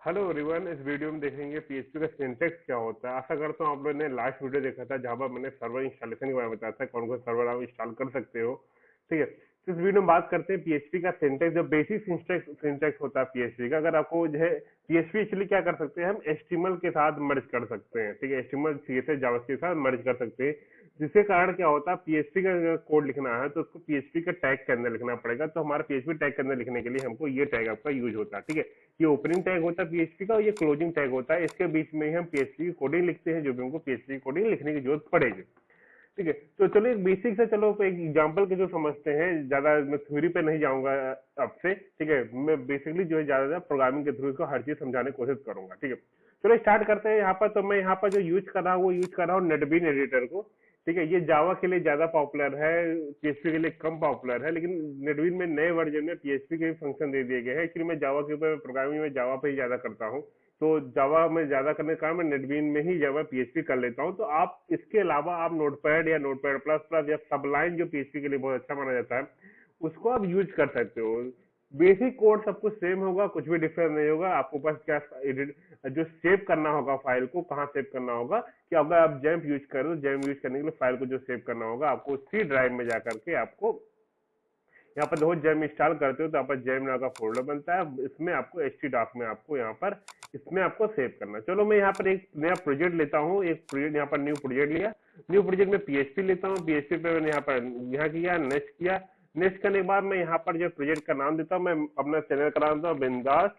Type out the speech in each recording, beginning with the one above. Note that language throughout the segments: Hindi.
हेलो एवरीवन, इस वीडियो में देखेंगे पीएचपी का सिंटैक्स क्या होता है। आशा करता हूँ आप लोगों ने लास्ट वीडियो देखा था जहां पर मैंने सर्वर इंस्टॉलेशन के बारे में बताया था, कौन कौन सर्वर आप इंस्टॉल कर सकते हो। ठीक है, तो इस वीडियो में बात करते हैं पीएचपी का सिंटैक्स, जो बेसिक सिंटैक्स होता है पीएचपी का। अगर आपको जो है पीएचपी एक्चुअली क्या कर सकते हैं, हम एचटीएमएल के साथ मर्ज कर सकते हैं। ठीक है, एचटीएमएल सीएसएस जावास्क्रिप्ट के साथ मर्ज कर सकते हैं, जिसके कारण क्या होता है पीएचपी का अगर कोड लिखना है तो उसको पीएचपी के टैग के अंदर लिखना पड़ेगा। तो हमारा पीएचपी टैग के अंदर लिखने के लिए हमको ये टैग आपका यूज होता है। ठीक है, ये ओपनिंग टैग होता है पीएचपी का और ये क्लोजिंग टैग होता है। इसके बीच में ही हम पीएचपी की कोडिंग लिखते हैं, जो भी हमको पीएचपी की कोडिंग लिखने की जरूरत पड़ेगी। ठीक है, तो चलो एक बेसिक से चलो एक एग्जांपल के जो समझते हैं, ज्यादा मैं थ्योरी पे नहीं जाऊंगा आपसे। ठीक है, मैं बेसिकली जो है ज्यादा प्रोग्रामिंग के थ्रू इसको हर चीज समझाने की कोशिश करूंगा। ठीक है, चलो स्टार्ट करते हैं। यहाँ पर तो मैं यहाँ पर जो यूज कर रहा हूँ वो यूज कर रहा हूँ नेटबीन एडिटर को। ठीक है, ये जावा के लिए ज्यादा पॉपुलर है, पीएचपी के लिए कम पॉपुलर है, लेकिन नेटबीन में नए वर्जन में पीएचपी के फंक्शन दे दिए गए हैं। एक्चुअली मैं जावा के ऊपर प्रोग्रामिंग में जावा पे ही ज्यादा करता हूँ, तो जावा में ज्यादा करने का मैं नेटबीन में ही जावा पीएचपी कर लेता हूँ। तो आप इसके अलावा आप नोटपैड या नोटपैड प्लस प्लस या सबलाइन, जो पीएचपी के लिए बहुत अच्छा माना जाता है, उसको आप यूज कर सकते हो। बेसिक कोड सब कुछ सेम होगा, कुछ भी डिफरेंस नहीं होगा। आपको पास क्या एडिट जो सेव करना होगा, फाइल को कहाँ सेव करना होगा, कि अगर आप जैम्प यूज कर रहे हो, जैम्प यूज करने के लिए फाइल को जो सेव करना होगा आपको सी ड्राइव में जाकर के आपको यहाँ पर देखो जैम इंस्टॉल करते हो तो यहाँ पर जैम नाम का फोल्डर बनता है। इसमें आपको एचटी डॉक में आपको यहाँ पर इसमें आपको सेव करना। चलो मैं यहाँ पर एक नया प्रोजेक्ट लेता हूँ, एक प्रोजेक्ट यहाँ पर न्यू प्रोजेक्ट लिया। न्यू प्रोजेक्ट में पीएचपी लेता हूँ, पीएचपी पे मैंने यहाँ किया, नेक्स्ट किया। नेक्स्ट करने के बाद मैं यहाँ पर जो प्रोजेक्ट का नाम देता हूँ, मैं अपना चैनल का नाम देता हूँ बिंदास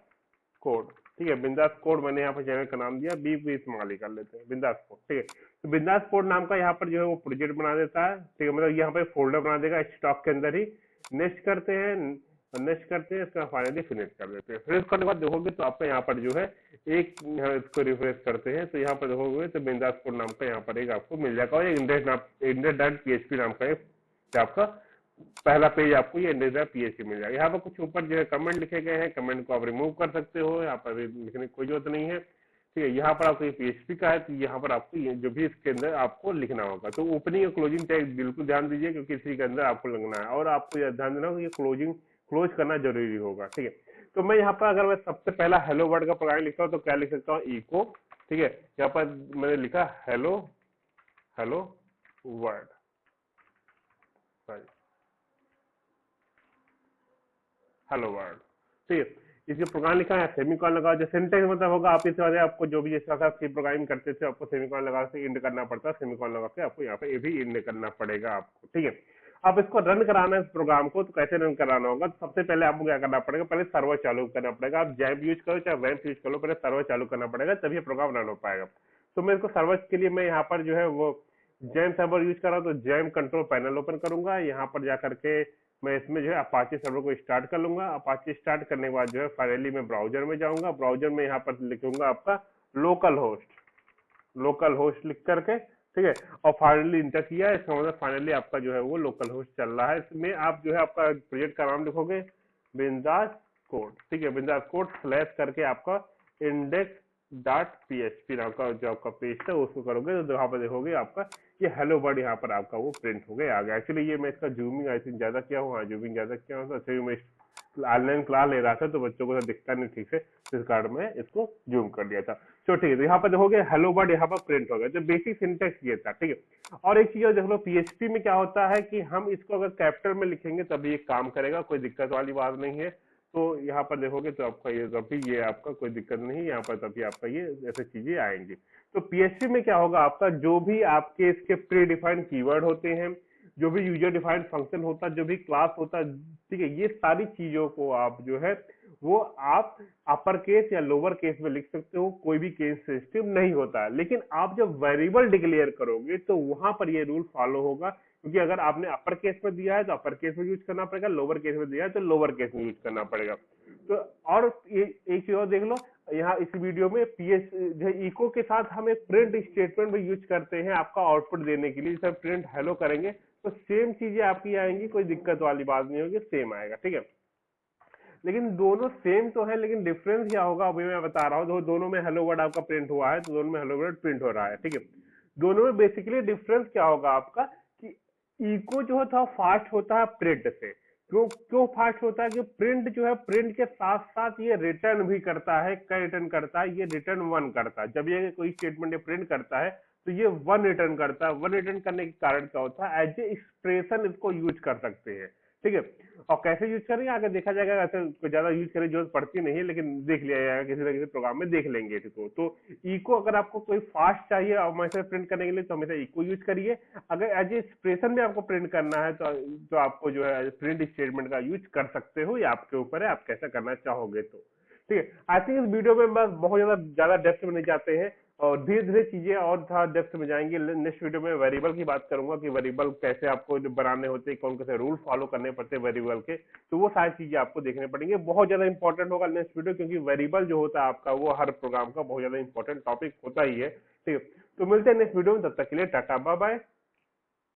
कोड। ठीक है, बिंदास कोड मैंने यहाँ पर चैनल का नाम दिया, बी भी स्मॉल कर लेते हैं, बिंदास कोड। ठीक है, तो बिंदास कोड नाम का यहाँ पर जो है वो प्रोजेक्ट बना देता है। ठीक है, मतलब यहाँ पर फोल्डर बना देगा स्टॉक के अंदर ही। नेक्स्ट करते हैं, नेक्स्ट करते हैं, इसका फाइनली फिनिश कर देते हैं। फिनिश करने के बाद देखोगे तो आपका यहाँ पर जो है एक, इसको रिफ्रेश करते हैं तो यहाँ पर देखोगे तो बिंदास कोड नाम का यहाँ पर एक आपको मिल जाएगा, और इंडेक्स.php नाम का एक आपका पहला पेज आपको ये इंडेक्स.php मिल जाएगा। यहाँ पर कुछ ऊपर जो है कमेंट लिखे गए हैं, कमेंट को आप रिमूव कर सकते हो, यहाँ पर लिखने की कोई जरूरत नहीं है। ठीक है, यहाँ पर आपको पीएचपी का है तो यहाँ पर आपको ये जो भी इसके अंदर आपको लिखना होगा। तो ओपनिंग और क्लोजिंग टैग बिल्कुल ध्यान दीजिए, क्योंकि इसी के अंदर आपको लगना है, और आपको यह ध्यान देना होगा कि क्लोज करना जरूरी होगा। ठीक है, तो मैं यहाँ पर अगर मैं सबसे पहला हेलो वर्ड का प्रोग्राम लिखता हूँ तो क्या लिख सकता हूँ, इको। ठीक है, यहाँ पर मैंने लिखा hello hello word, hello world. ठीक है, इसके प्रोग्राम लिखा है, सेमीकॉलन लगाओ। जो सिंटेक्स मतलब होगा आप इस वाले आपको जो भी जैसा आप सी प्रोग्रामिंग करते थे आपको सेमीकॉलन लगा के इंड करना पड़ता है, सेमीकॉलन लगा के आपको यहाँ पे ये भी इंड करना पड़ेगा आपको। ठीक है, अब इसको रन कराना है इस प्रोग्राम को, तो कैसे रन कराना होगा, तो सबसे पहले आपको क्या करना पड़ेगा, पहले सर्वर चालू करना पड़ेगा। आप जैम्प यूज करो चाहे वैम्प यूज करो, पहले सर्वर चालू करना पड़ेगा, तभी प्रोग्राम रन हो पाएगा। तो मैं इसको सर्वर के लिए मैं यहाँ पर जो है वो जैम सर्वर यूज कर रहा हूँ, तो जैम कंट्रोल पैनल ओपन करूंगा। यहाँ पर जाकर के मैं इसमें जो है अपाचे सर्वर को स्टार्ट कर लूंगा। अपाचे स्टार्ट करने के बाद जो है फाइनली मैं ब्राउजर में जाऊंगा। ब्राउजर में यहाँ पर लिखूंगा आपका लोकल होस्ट लिख करके। ठीक है, और फाइनली इंटर किया, इसका मतलब फाइनली आपका जो है वो लोकल होस्ट चल रहा है। इसमें आप जो है आपका प्रोजेक्ट का नाम लिखोगे बिंदास कोड। ठीक है, बिंदास कोड स्लैश करके आपका index.php नाम का जो आपका पेज था उसको करोगे तो यहाँ पर देखोगे आपका ये हेलो वर्ड यहाँ पर आपका वो प्रिंट हो गया आ गया। एक्चुअली ये मैं इसका जूमिंग आई थिंक ज्यादा किया हूँ, हाँ जूमिंग ज्यादा किया हूँ। अच्छा, मैं ऑनलाइन क्लास ले रहा था तो बच्चों को दिखता नहीं ठीक से, इस कारण में इसको जूम कर दिया था। तो ठीक है, तो यहाँ पर देखोगे हेलो वर्ड यहाँ पर प्रिंट हो गया। तो बेसिक सिंटेक्स ये था। ठीक है, और एक चीज देख लो, पीएचपी में क्या होता है कि हम इसको अगर कैपिटल में लिखेंगे तभी ये काम करेगा, कोई दिक्कत वाली बात नहीं है। तो यहाँ पर देखोगे तो आपका ये तभी ये आपका कोई दिक्कत नहीं, यहाँ पर तभी आपका ये ऐसे चीजें आएंगी। तो पीएचपी में क्या होगा, आपका जो भी आपके इसके प्री डिफाइंड कीवर्ड होते हैं, जो भी यूजर डिफाइंड फंक्शन होता है, जो भी क्लास होता है, ठीक है, ये सारी चीजों को आप जो है वो आप अपर केस या लोअर केस में लिख सकते हो, कोई भी केस सेंसिटिव नहीं होता है। लेकिन आप जब वेरिएबल डिक्लेयर करोगे तो वहां पर ये रूल फॉलो होगा, क्योंकि अगर आपने अपर केस में दिया है तो अपर केस में यूज करना पड़ेगा, लोअर केस में दिया है तो लोअर केस में यूज करना पड़ेगा। तो और एक चीज और देख लो, यहाँ इस वीडियो में पीएच जो इको के साथ हम एक प्रिंट स्टेटमेंट भी यूज करते हैं आपका आउटपुट देने के लिए। जब प्रिंट हेलो करेंगे तो सेम चीजें आपकी आएंगी, कोई दिक्कत वाली बात नहीं होगी, सेम आएगा। ठीक है, लेकिन दोनों सेम तो है, लेकिन डिफरेंस क्या होगा अभी मैं बता रहा हूँ। दोनों में हेलो वर्ड आपका प्रिंट हुआ है तो दोनों में हेलो वर्ड प्रिंट हो रहा है। ठीक है, दोनों में बेसिकली डिफरेंस क्या होगा आपका कि इको जो था फास्ट होता है प्रिंट से, क्यों क्यों फास्ट होता है? कि प्रिंट जो है, प्रिंट के साथ साथ ये रिटर्न भी करता है। क्या रिटर्न करता है? ये रिटर्न वन करता है। जब ये कोई स्टेटमेंट ये प्रिंट करता है तो ये वन रिटर्न करता है। वन रिटर्न करने के कारण क्या होता है, एज ए एक्सप्रेशन इसको यूज कर सकते हैं। ठीक है, और कैसे यूज करेंगे आगे देखा जाएगा। ऐसे कोई ज्यादा यूज करने की जरूरत पड़ती नहीं है, लेकिन देख लिया जाएगा किसी न किसी प्रोग्राम में, देख लेंगे इसको। तो इको अगर आपको कोई फास्ट चाहिए और हमेशा प्रिंट करने के लिए, तो हमेशा इको यूज करिए। अगर एज ए एक्सप्रेशन में आपको प्रिंट करना है तो आपको जो है प्रिंट स्टेटमेंट का यूज कर सकते हो। ये आपके ऊपर है, आप कैसा करना चाहोगे। तो ठीक है, आई थिंक इस वीडियो में बस बहुत ज्यादा डेप्थ में नहीं जाते हैं, और धीरे धीरे चीजें और थोड़ा डेप्थ में जाएंगे। नेक्स्ट वीडियो में वेरिएबल की बात करूंगा कि वेरिएबल कैसे आपको बनाने होते हैं, कौन से रूल फॉलो करने पड़ते हैं वेरिएबल के। तो वो सारी चीजें आपको देखने पड़ेंगे। बहुत ज्यादा इंपॉर्टेंट होगा नेक्स्ट वीडियो, क्योंकि वेरिएबल जो होता है आपका, वो हर प्रोग्राम का बहुत ज्यादा इंपॉर्टेंट टॉपिक होता ही है। ठीक है, तो मिलते हैं नेक्स्ट वीडियो में, तब तक के लिए टाटा बाय बाय।